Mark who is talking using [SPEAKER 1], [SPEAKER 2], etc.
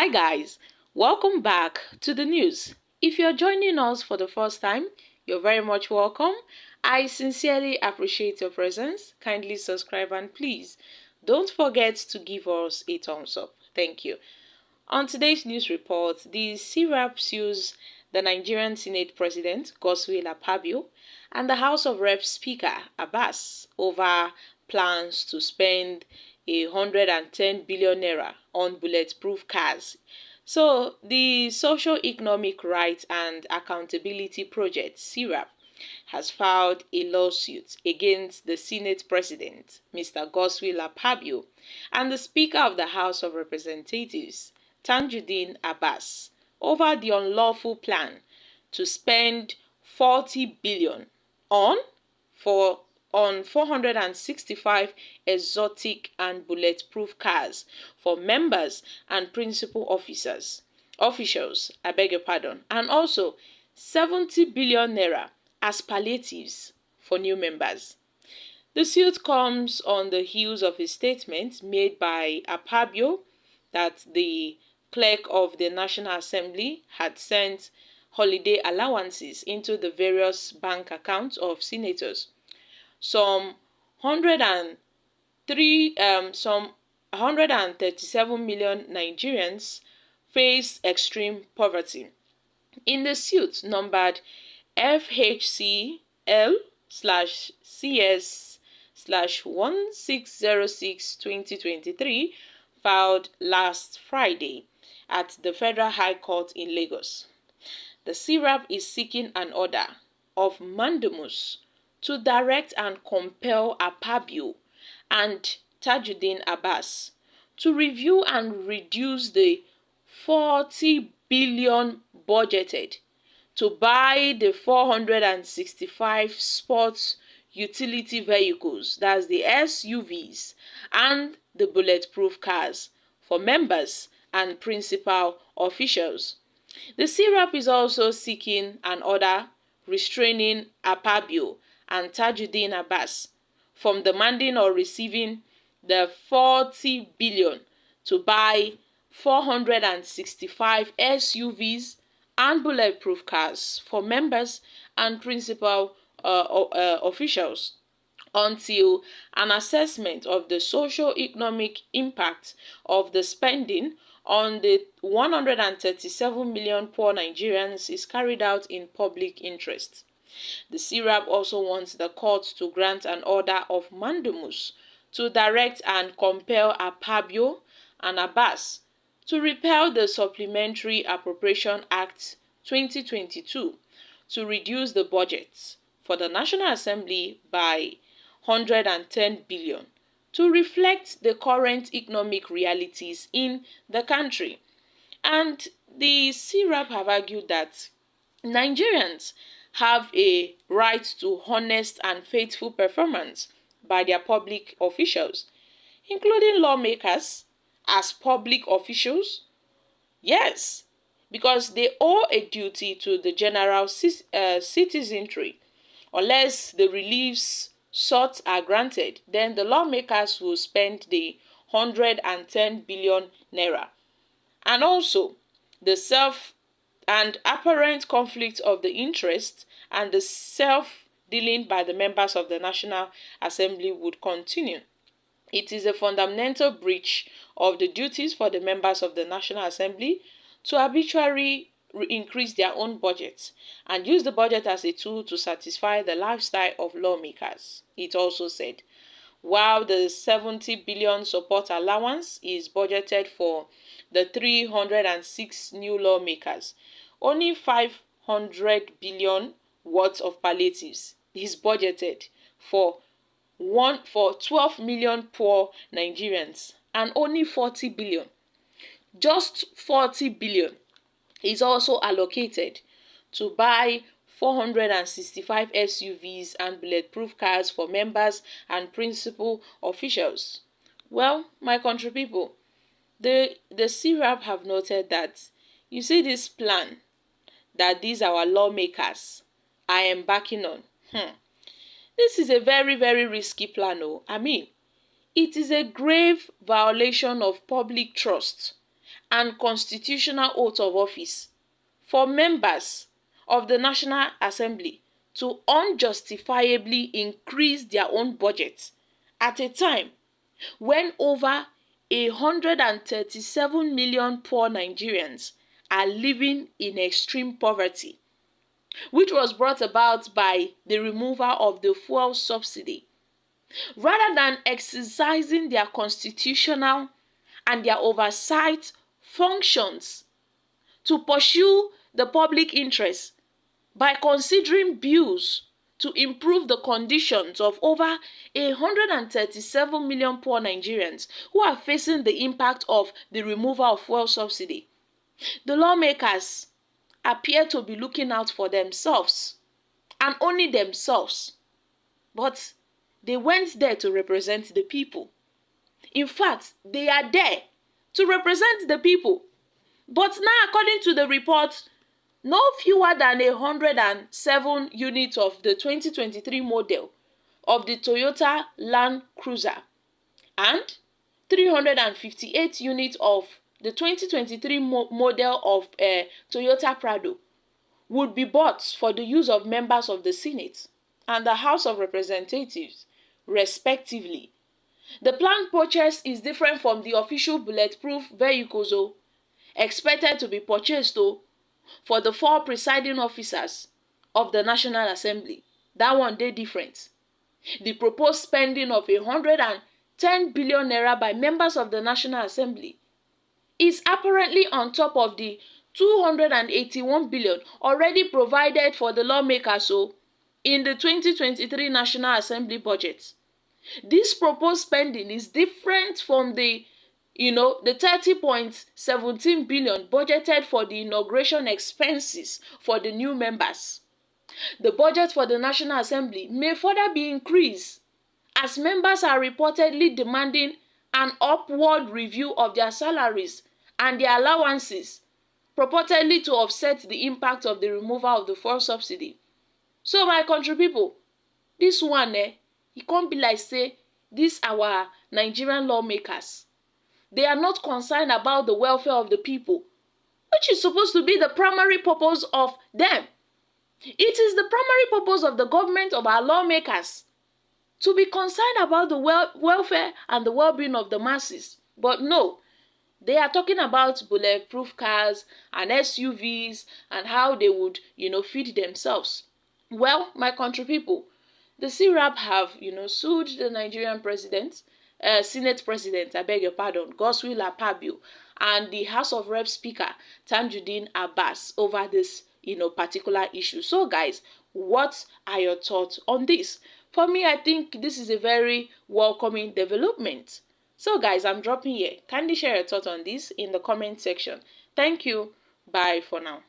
[SPEAKER 1] Hi guys, welcome back to the news. If you're joining us for the first time, you're very much welcome. I sincerely appreciate your presence. Kindly subscribe and please don't forget to give us a thumbs up. Thank you. On today's news report, the SERAP sues the Nigerian Senate President Godswill Akpabio and the House of Reps Speaker Abass over plans to spend 110 billion naira on bulletproof cars. So, the Socio-Economic Rights and Accountability Project, SERAP, has filed a lawsuit against the Senate President, Mr. Godswill Akpabio, and the Speaker of the House of Representatives, Abass, over the unlawful plan to spend 40 billion on 465 exotic and bulletproof cars for members and principal officials, and also 70 billion naira as palliatives for new members. The suit comes on the heels of a statement made by Akpabio that the clerk of the National Assembly had sent holiday allowances into the various bank accounts of senators. Some 137 million Nigerians face extreme poverty. In the suit numbered FHCL/CS/1606/2023 filed last Friday at the Federal High Court in Lagos, the SERAP is seeking an order of mandamus to direct and compel Akpabio and Abass to review and reduce the 40 billion budgeted to buy the 465 sports utility vehicles, that's the SUVs, and the bulletproof cars for members and principal officials. The SERAP is also seeking an order restraining Akpabio and Abass from demanding or receiving the 40 billion to buy 465 SUVs and bulletproof cars for members and principal officials until an assessment of the socio-economic impact of the spending on the 137 million poor Nigerians is carried out in public interest. The SERAP also wants the court to grant an order of mandamus to direct and compel Akpabio and Abass to repeal the Supplementary Appropriation Act 2022 to reduce the budget for the National Assembly by 110 billion to reflect the current economic realities in the country. And the SERAP have argued that Nigerians have a right to honest and faithful performance by their public officials, including lawmakers as public officials. Yes, because they owe a duty to the general citizenry. Unless the reliefs sought are granted, then the lawmakers will spend the 110 billion naira. And also, the apparent conflict of the interest and the self-dealing by the members of the National Assembly would continue. It is a fundamental breach of the duties for the members of the National Assembly to arbitrarily increase their own budget and use the budget as a tool to satisfy the lifestyle of lawmakers, it also said. While the 70 billion support allowance is budgeted for the 306 new lawmakers, only 500 billion worth of palliatives is budgeted for 12 million poor Nigerians, and only 40 billion, just 40 billion, is also allocated to buy 465 SUVs and bulletproof cars for members and principal officials. Well, my country people, the SERAP have noted that, you see this plan that these our lawmakers are embarking on. This is a very, very risky plan. I mean, it is a grave violation of public trust and constitutional oath of office for members of the National Assembly to unjustifiably increase their own budget at a time when over 137 million poor Nigerians are living in extreme poverty, which was brought about by the removal of the fuel subsidy. Rather than exercising their constitutional and their oversight functions to pursue the public interest by considering bills to improve the conditions of over 137 million poor Nigerians who are facing the impact of the removal of fuel subsidy, the lawmakers appear to be looking out for themselves and only themselves. But they went there to represent the people. In fact, they are there to represent the people. But now, according to the report, no fewer than 107 units of the 2023 model of the Toyota Land Cruiser and 358 units of the 2023 model of Toyota Prado would be bought for the use of members of the Senate and the House of Representatives, respectively. The planned purchase is different from the official bulletproof vehicles expected to be purchased for the 4 presiding officers of the National Assembly. That one dey different. The proposed spending of 110 billion naira by members of the National Assembly is apparently on top of the 281 billion already provided for the lawmakers in the 2023 National Assembly budget. This proposed spending is different from the 30.17 billion budgeted for the inauguration expenses for the new members. The budget for the National Assembly may further be increased as members are reportedly demanding an upward review of their salaries and their allowances, purportedly to offset the impact of the removal of the fuel subsidy. So my country people, this one e can't be like say these our Nigerian lawmakers, they are not concerned about the welfare of the people, which is supposed to be the primary purpose of them. It is the primary purpose of the government, of our lawmakers, to be concerned about the welfare and the well-being of the masses. But no, they are talking about bulletproof cars and SUVs and how they would, feed themselves. Well, my country people, the SERAP have, sued the Nigerian president, Senate President, I beg your pardon, Akpabio, and the House of Rep Speaker, Tanjudeen Abass, over this, particular issue. So, guys, what are your thoughts on this? For me, I think this is a very welcoming development. So, guys, I'm dropping here. Kindly share your thoughts on this in the comment section. Thank you. Bye for now.